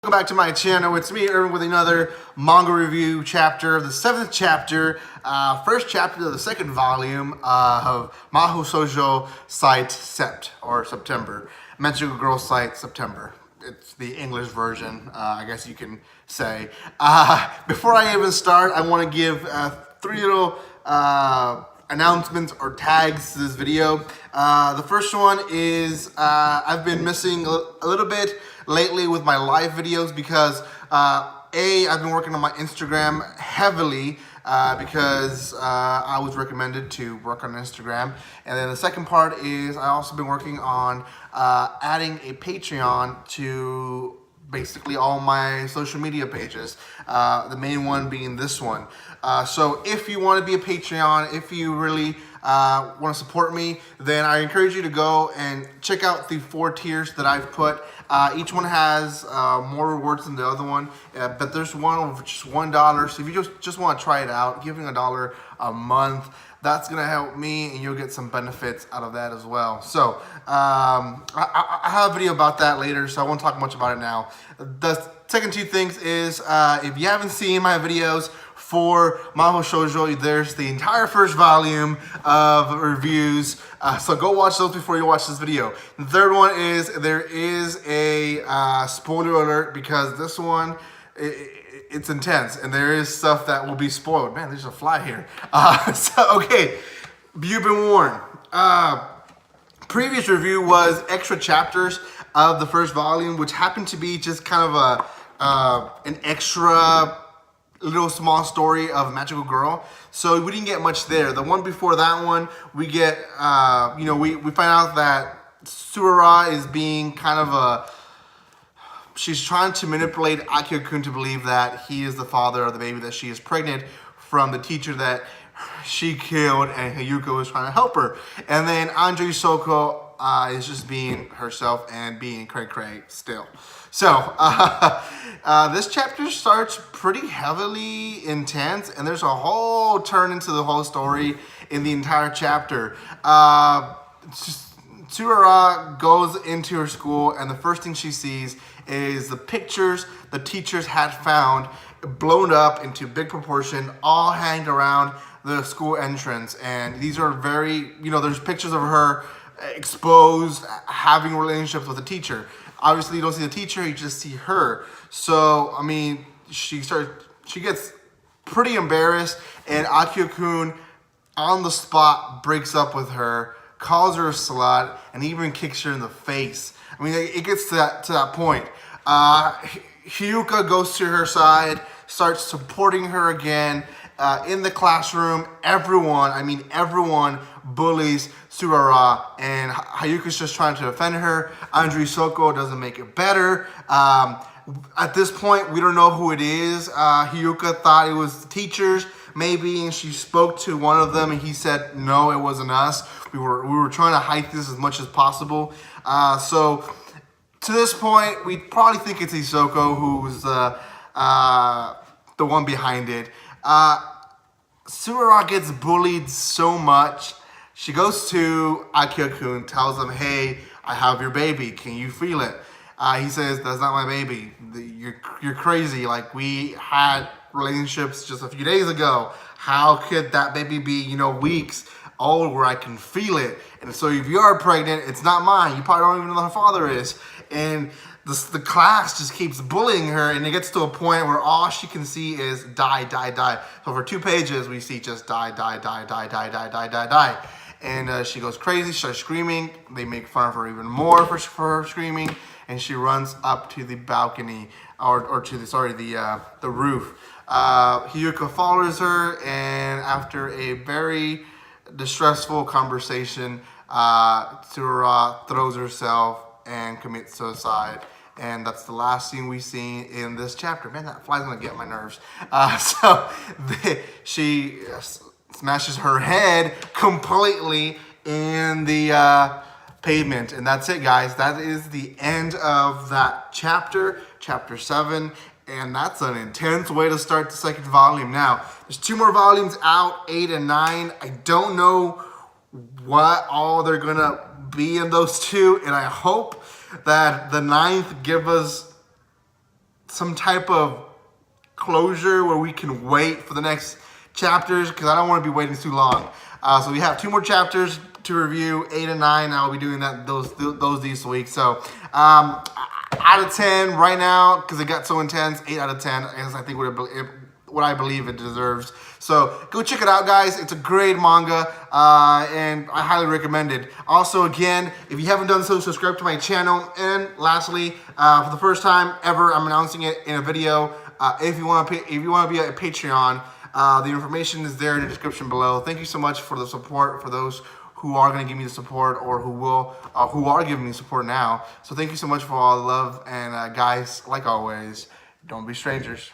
Welcome back to my channel. It's me, Irvin, with another manga review chapter, the 7th chapter, first chapter of the 2nd volume of Mahou Shoujo site Sept, or September. Magical Girl site September. It's the English version, I guess you can say. Before I even start, I want to give 3 little announcements or tags to this video. The first one is I've been missing a little bit lately with my live videos because I've been working on my Instagram heavily because I was recommended to work on Instagram. And then the second part is I also been working on adding a Patreon to basically all my social media pages, the main one being this one. So if you want to be a Patreon, if you really want to support me, then I encourage you to go and check out the 4 tiers that I've put. Each one has more rewards than the other one, but there's one for just $1. So if you just want to try it out, giving $1 a month, that's gonna help me, and you'll get some benefits out of that as well. So I have a video about that later, so I won't talk much about it now. The second 2 things is if you haven't seen my videos for Mahou Shoujo, there's the entire first volume of reviews. So go watch those before you watch this video. The third one is there is a spoiler alert because this one, it's intense and there is stuff that will be spoiled. Man, there's a fly here. Okay, you've been warned. Previous review was extra chapters of the first volume, which happened to be just kind of an extra little small story of a magical girl. So we didn't get much there. The one before that one, we get, we find out that Surara is being kind of she's trying to manipulate Akio-kun to believe that he is the father of the baby that she is pregnant from the teacher that she killed, and Hayuko was trying to help her. And then Andre Soko is just being herself and being cray-cray still. So, this chapter starts pretty heavily intense, and there's a whole turn into the whole story in the entire chapter. Tsurara goes into her school, and the first thing she sees is the pictures the teachers had found blown up into big proportion, all hanged around the school entrance. And these are very, there's pictures of her exposed, having relationships with a teacher. Obviously, you don't see the teacher, you just see her. So, I mean, she gets pretty embarrassed, and Akio-kun on the spot breaks up with her, calls her a slut, and even kicks her in the face. I mean, it gets to that point. Hyuka goes to her side, starts supporting her again. In the classroom, everyone bullies Surara, and Hayuka's just trying to defend her. Andre Soko doesn't make it better. At this point, we don't know who it is. Hyuka thought it was the teachers, maybe, and she spoke to one of them, and he said, no, it wasn't us. We were trying to hide this as much as possible. So to this point, we probably think it's Isoko who's the one behind it. Surara gets bullied so much. She goes to Akio-kun, tells him, hey, I have your baby. Can you feel it? He says, that's not my baby. You're crazy. Like, we had relationships just a few days ago. How could that baby be, weeks old where I can feel it? And so if you are pregnant, it's not mine. You probably don't even know who her father is. And the class just keeps bullying her, and it gets to a point where all she can see is die, die, die. So for 2 pages, we see just die, die, die, die, die, die, die, die, die. And she goes crazy, starts screaming. They make fun of her even more for her screaming, and she runs up to the balcony, or to the roof. Hyuka follows her, and after a very distressful conversation, Tsurara throws herself and commits suicide. And that's the last scene we see in this chapter. Man, that fly's gonna get my nerves. She smashes her head completely in the pavement. And that's it, guys. That is the end of that chapter, chapter 7. And that's an intense way to start the 2nd volume. Now, there's 2 more volumes out, 8 and 9. I don't know what all they're gonna be in those 2, and I hope that the 9th give us some type of closure where we can wait for the next chapters, because I don't want to be waiting too long. So we have 2 more chapters to review, 8 and 9. I'll be doing that those this week. So out of 10 right now, because it got so intense, 8 out of 10 is I think what I believe it deserves. So go check it out, guys. It's a great manga, and I highly recommend it. Also, again, if you haven't done so, subscribe to my channel. And lastly, for the first time ever, I'm announcing it in a video. If you want to be a Patreon, the information is there in the description below. Thank you so much for the support, for those who are going to give me the support, or who are giving me support now. So thank you so much for all the love, and guys, like always, don't be strangers.